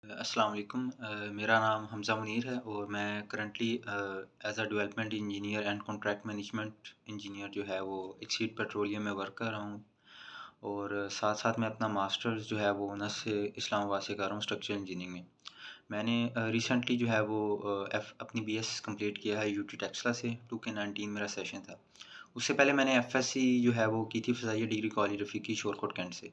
अस्सलाम वालेकुम। मेरा नाम हमज़ा मुनीर है और मैं currently as a development engineer and contract management engineer जो है वो एक्सीड पेट्रोलियम में वर्क कर रहा हूँ। और साथ-साथ मैं अपना मास्टर्स जो है वो ऑनर्स से इस्लामाबाद से कर रहा हूँ स्ट्रक्चरल इंजीनियरिंग में। मैंने रिसेंटली जो है वो अपनी बीएस कंप्लीट किया है यूटी टेक्सला से 2K19 मेरा सेशन था। उससे पहले मैंने एफएससी जो है वो की थी Fazaia degree college Rafiqui Shorkot cantt से।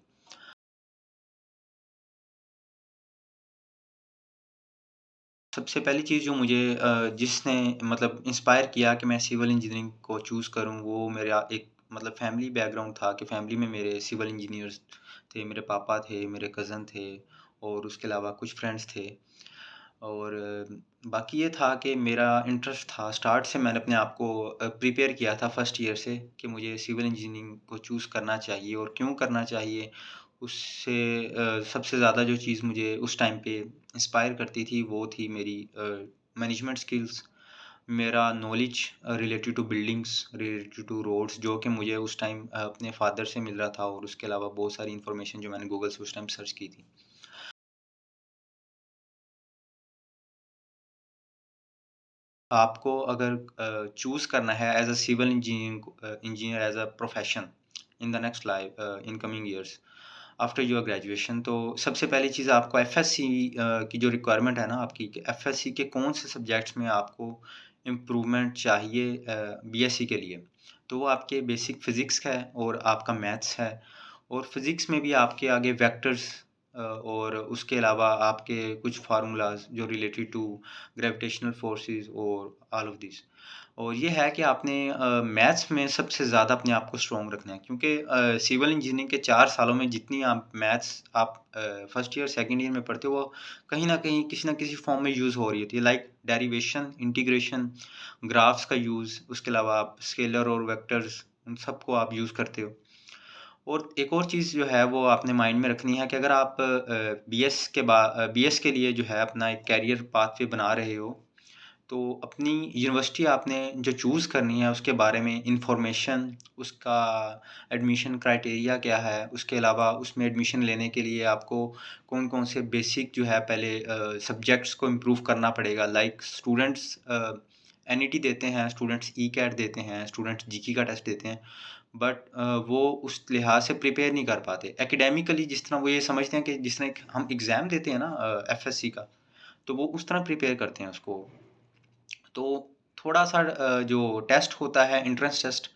सबसे पहली चीज़ जो मुझे जिसने मतलब इंस्पायर किया कि मैं सिविल इंजीनियरिंग को चूज़ करूँ, वो मेरा एक मतलब फैमिली बैकग्राउंड था कि फैमिली में मेरे सिविल इंजीनियर्स थे, मेरे पापा थे, मेरे कज़न थे और उसके अलावा कुछ फ्रेंड्स थे। और बाकी ये था कि मेरा इंटरेस्ट था, स्टार्ट से मैंने अपने आप को प्रिपेयर किया था फर्स्ट ईयर से कि मुझे सिविल इंजीनियरिंग को चूज़ करना चाहिए और क्यों करना चाहिए। उससे सबसे ज़्यादा जो चीज़ मुझे उस टाइम पे इंस्पायर करती थी वो थी मेरी मैनेजमेंट स्किल्स, मेरा knowledge related to buildings, related to roads, जो कि मुझे उस टाइम अपने फादर से मिल रहा था और उसके अलावा बहुत सारी इन्फॉर्मेशन जो मैंने गूगल से उस टाइम सर्च की थी। आपको अगर चूज़ करना है as a civil engineer as a profession in the next life in coming years after your graduation, तो सबसे पहली चीज़ आपको एफएससी की जो रिक्वायरमेंट है ना आपकी, कि एफएससी के कौन से सब्जेक्ट्स में आपको इम्प्रूवमेंट चाहिए बीएससी के लिए। तो वो आपके बेसिक फ़िज़िक्स है और आपका मैथ्स है और फ़िज़िक्स में भी आपके आगे वेक्टर्स और उसके अलावा आपके कुछ फ़ार्मूलाज़ जो रिलेटेड टू ग्रेविटेशनल फ़ोर्सेस और ऑल ऑफ दिस। और ये है कि आपने मैथ्स में सबसे ज़्यादा अपने आप को स्ट्रॉन्ग रखना है, क्योंकि सिविल इंजीनियरिंग के 4 सालों में जितनी आप मैथ्स आप फर्स्ट ईयर, सेकंड ईयर में पढ़ते हो, वो कहीं न कहीं किसी न किसी फ़ॉर्म में यूज़ हो रही होती है। लाइक डेरिवेशन, इंटीग्रेशन, ग्राफ्स का यूज़, उसके अलावा आप स्केलर और वेक्टर्स उन सबको आप यूज़ करते हो। और एक और चीज़ जो है वो आपने माइंड में रखनी है कि अगर आप बीएस के लिए जो है अपना एक करियर पाथवे बना रहे हो, तो अपनी यूनिवर्सिटी आपने जो चूज़ करनी है उसके बारे में इन्फॉर्मेशन, उसका एडमिशन क्राइटेरिया क्या है, उसके अलावा उसमें एडमिशन लेने के लिए आपको कौन-कौन से बेसिक जो है पहले सब्जेक्ट्स को इम्प्रूव करना पड़ेगा। लाइक स्टूडेंट्स एनईटी देते हैं, स्टूडेंट्स ईकैट देते हैं, स्टूडेंट्स जीके का टेस्ट देते हैं, बट वो उस लिहाज से प्रिपेयर नहीं कर पाते। एकेडमिकली जिस तरह वो ये समझते हैं कि जिस तरह एक हम एग्ज़ाम देते हैं ना एफएससी का, तो वो उस तरह प्रिपेयर करते हैं उसको। तो थोड़ा-सा जो टेस्ट होता है एंट्रेंस टेस्ट,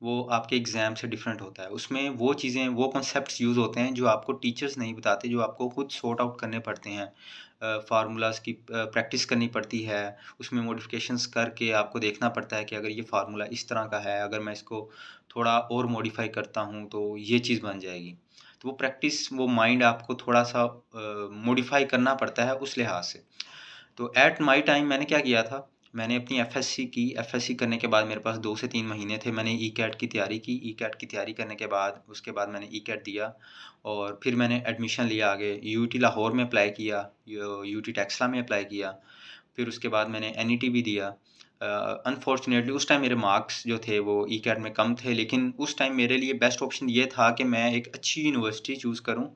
वो आपके एग्ज़ाम से डिफरेंट होता है। उसमें वो चीज़ें, वो कॉन्सेप्ट्स यूज़ होते हैं जो आपको टीचर्स नहीं बताते, जो आपको खुद सॉर्ट आउट करने पड़ते हैं। फ़ॉर्मूलाज़ की प्रैक्टिस करनी पड़ती है, उसमें मॉडिफ़िकेशंस करके आपको देखना पड़ता है कि अगर ये फ़ॉर्मूला इस तरह का है, अगर मैं इसको थोड़ा और मॉडिफ़ाई करता हूँ, तो ये चीज़ बन जाएगी। तो वो प्रैक्टिस, वो माइंड आपको थोड़ा-सा मॉडिफ़ाई करना पड़ता है उस लिहाज से। तो एट माय टाइम मैंने क्या किया था, मैंने अपनी एफएससी की, एफएससी करने के बाद मेरे पास 2 से 3 महीने थे, मैंने ईकैट की तैयारी की, ईकैट की तैयारी करने के बाद उसके बाद मैंने ईकैट दिया और फिर मैंने एडमिशन लिया आगे, यूटी लाहौर में अप्लाई किया, यूटी टेक्सला में अप्लाई किया, फिर उसके बाद मैंने एनईटी भी दिया। अनफॉर्चुनेटली उस टाइम मेरे मार्क्स जो थे वो ईकैट में कम थे, लेकिन उस टाइम मेरे लिए बेस्ट ऑप्शन ये था कि मैं एक अच्छी यूनिवर्सिटी चूज़ करूँ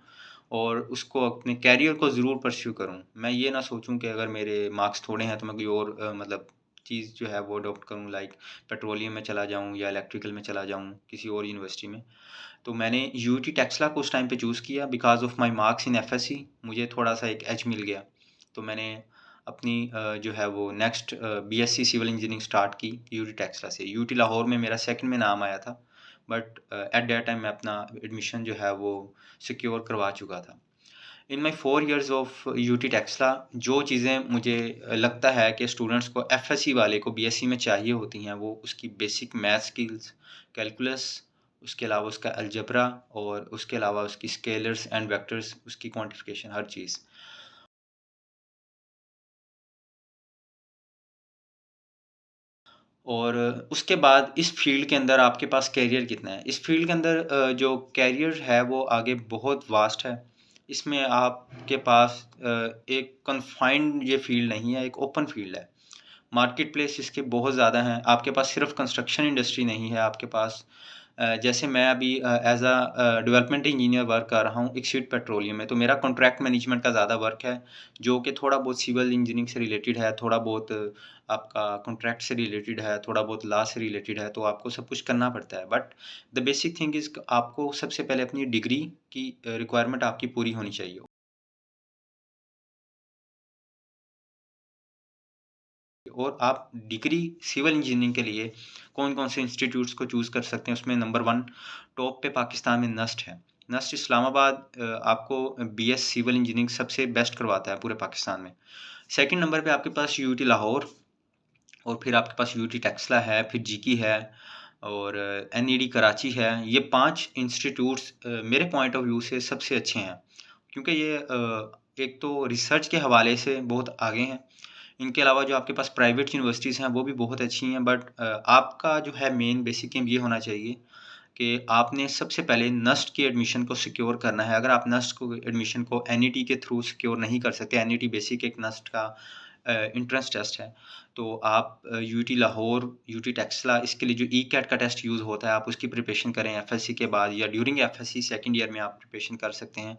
और उसको अपने करियर को ज़रूर परस्यू करूँ। मैं ये ना सोचूँ कि अगर मेरे मार्क्स थोड़े हैं तो मैं कोई और मतलब चीज़ जो है वो अडॉप्ट करूँ, लाइक पेट्रोलियम में चला जाऊँ या इलेक्ट्रिकल में चला जाऊँ किसी और यूनिवर्सिटी में। तो मैंने यूटी टेक्सला को उस टाइम पे चूज़ किया because of my marks in FSc, मुझे थोड़ा-सा एक एज मिल गया। तो मैंने अपनी जो है वो next BSc civil engineering start की यूटी टेक्सला से। यूटी लाहौर में मेरा सेकंड में नाम आया था, बट एट दैट टाइम मैं अपना एडमिशन जो है वो सिक्योर करवा चुका था। इन माई 4 इयर्स ऑफ यूटी टेक्सला, जो चीज़ें मुझे लगता है कि स्टूडेंट्स को एफएससी वाले को बीएससी में चाहिए होती हैं, वो उसकी बेसिक मैथ स्किल्स, कैलकुलस, उसके अलावा उसका अलजेब्रा और उसके अलावा उसकी स्केलर्स एंड वेक्टर्स, उसकी क्वांटिफिकेशन, हर चीज़। और उसके बाद इस फ़ील्ड के अंदर आपके पास करियर कितना है? इस फ़ील्ड के अंदर जो करियर है वो आगे बहुत वास्ट है। इसमें आपके पास एक कन्फ़ाइन्ड ये फ़ील्ड नहीं है, एक ओपन फ़ील्ड है। मार्केट प्लेस इसके बहुत ज़्यादा हैं। आपके पास सिर्फ़ कंस्ट्रक्शन इंडस्ट्री नहीं है, आपके पास जैसे मैं अभी एज़ डेवलपमेंट इंजीनियर वर्क कर रहा हूँ एक्सिड पेट्रोलियम में, तो मेरा कॉन्ट्रैक्ट मैनेजमेंट का ज़्यादा वर्क है, जो कि थोड़ा बहुत सिविल इंजीनियरिंग से रिलेटेड है, थोड़ा बहुत आपका कॉन्ट्रैक्ट से रिलेटेड है, थोड़ा बहुत लॉ से रिलेटेड है, तो आपको सब कुछ करना पड़ता है। But the basic thing is आपको सबसे पहले अपनी डिग्री की रिक्वायरमेंट आपकी पूरी होनी चाहिए। और आप डिग्री सिविल इंजीनियरिंग के लिए कौन-कौन से इंस्टीट्यूट्स को चूज़ कर सकते हैं, उसमें नंबर 1 टॉप पे पाकिस्तान में नस्ट है। नस्ट इस्लामाबाद आपको बीएस सिविल इंजीनियरिंग सबसे बेस्ट करवाता है पूरे पाकिस्तान में। सेकंड नंबर पे आपके पास यूयूटी लाहौर और फिर आपके पास यूयूटी टेक्सला है, फिर जीकी है और एनईडी कराची है। ये 5 इंस्टीट्यूट्स मेरे पॉइंट ऑफ व्यू से सबसे अच्छे हैं, क्योंकि ये एक तो रिसर्च के हवाले से बहुत आगे हैं। इनके अलावा जो आपके पास प्राइवेट यूनिवर्सिटीज़ हैं, वो भी बहुत अच्छी हैं, बट आपका जो है मेन बेसिक एम ये होना चाहिए कि आपने सबसे पहले नस्ट की एडमिशन को सिक्योर करना है। अगर आप नस्ट को एडमिशन को एनईटी के थ्रू सिक्योर नहीं कर सकते, एनईटी बेसिक एक नस्ट का एंट्रेंस टेस्ट है, तो आप यूटी लाहौर, यूटी टेक्सला इसके लिए जो ईकैट का टेस्ट यूज़ होता है, आप उसकी प्रिपरेशन करें एफएससी के बाद या ड्यूरिंग एफएससी सेकंड ईयर में आप प्रिपरेशन कर सकते हैं।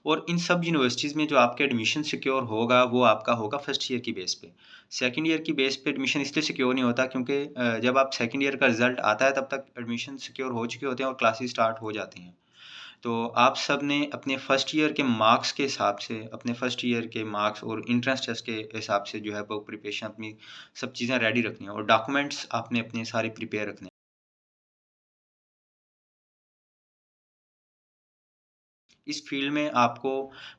और इन सब यूनिवर्सिटीज़ में जो आपका एडमिशन सिक्योर होगा, वो आपका होगा फर्स्ट ईयर की बेस पे। सेकंड ईयर की बेस पे एडमिशन इसलिए सिक्योर नहीं होता क्योंकि जब आप सेकंड ईयर का रिज़ल्ट आता है, तब तक एडमिशन सिक्योर हो चुके होते हैं और क्लासेस स्टार्ट हो जाती हैं। तो आप सब ने अपने फर्स्ट ईयर के मार्क्स के हिसाब से, अपने फर्स्ट ईयर के मार्क्स और एंट्रेंस टेस्ट के हिसाब से जो है वो प्रिपरेशन अपनी सब चीज़ें रेडी रखनी है और डॉक्यूमेंट्स आपने अपने सारे प्रिपेयर रखने हैं। इस फील्ड में आपको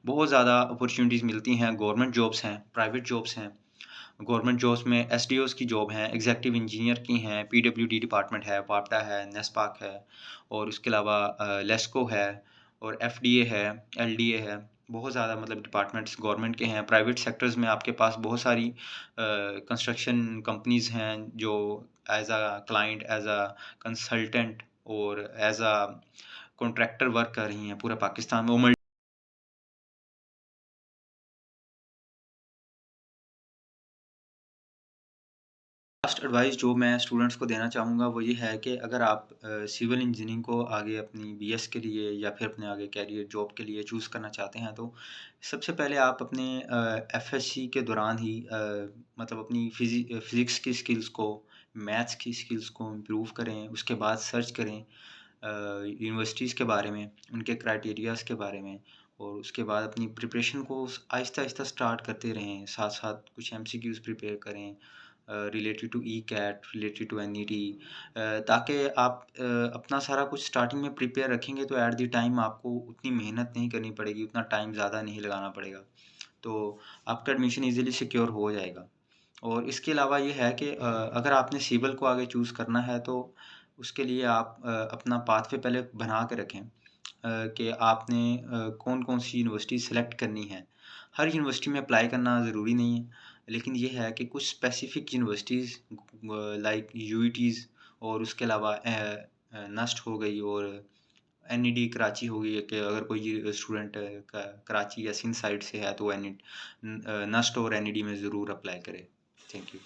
बहुत ज़्यादा अपॉर्च्युनिटीज़ मिलती हैं, गवर्नमेंट जॉब्स हैं, प्राइवेट जॉब्स हैं। गवर्नमेंट जॉब्स में एसडीओज़ की जॉब हैं, एग्ज़ीक्यूटिव इंजीनियर की हैं, पीडब्ल्यूडी डिपार्टमेंट है, वापडा है, नेस्पाक है और उसके अलावा लेस्को है और एफडीए है, एलडीए है। बहुत ज़्यादा मतलब डिपार्टमेंट्स गवर्नमेंट के हैं। प्राइवेट सेक्टर्स में आपके पास बहुत सारी कंस्ट्रक्शन कंपनीज़ हैं जो as a client, as a consultant और एज़ अ कॉन्ट्रैक्टर वर्क कर रही हैं पूरे पाकिस्तान में। वो लास्ट एडवाइस जो मैं स्टूडेंट्स को देना चाहूँगा वो ये है कि अगर आप सिविल इंजीनियरिंग को आगे अपनी बीएस के लिए या फिर अपने आगे कैरियर जॉब के लिए चूज़ करना चाहते हैं, तो सबसे पहले आप अपने एफएससी के दौरान ही मतलब अपनी फिज़िक्स की स्किल्स को, मैथ्स की स्किल्स को इम्प्रूव करें। उसके बाद सर्च करें यूनिवर्सिटीज़ के बारे में, उनके क्राइटेरियाज़ के बारे में और उसके बाद अपनी प्रिपरेशन को आहिस्ता-आहिस्ता स्टार्ट करते रहें। साथ-साथ कुछ एमसीक्यूज़ प्रिपेयर करें related to ECAT, related to NET ताकि आप अपना सारा कुछ स्टार्टिंग में प्रिपेयर रखेंगे तो एट द टाइम आपको उतनी मेहनत नहीं करनी पड़ेगी, उतना टाइम ज़्यादा नहीं लगाना पड़ेगा। तो आपका एडमिशन ईज़िली सिक्योर हो जाएगा। और इसके अलावा ये है कि अगर आपने सिविल को आगे चूज़ करना है तो उसके लिए आप अपना पाथवे पहले बना के रखें कि आपने कौन-कौन सी यूनिवर्सिटी सेलेक्ट करनी है। हर यूनिवर्सिटी में अप्लाई करना ज़रूरी नहीं है, लेकिन ये है कि कुछ स्पेसिफ़िक यूनिवर्सिटीज़ लाइक यूईटीज़ और उसके अलावा नस्ट हो गई और एनईडी कराची हो गई है कि अगर कोई स्टूडेंट कराची या सिंध साइड से है तो नस्ट और एनईडी में ज़रूर अप्लाई करे। Thank you.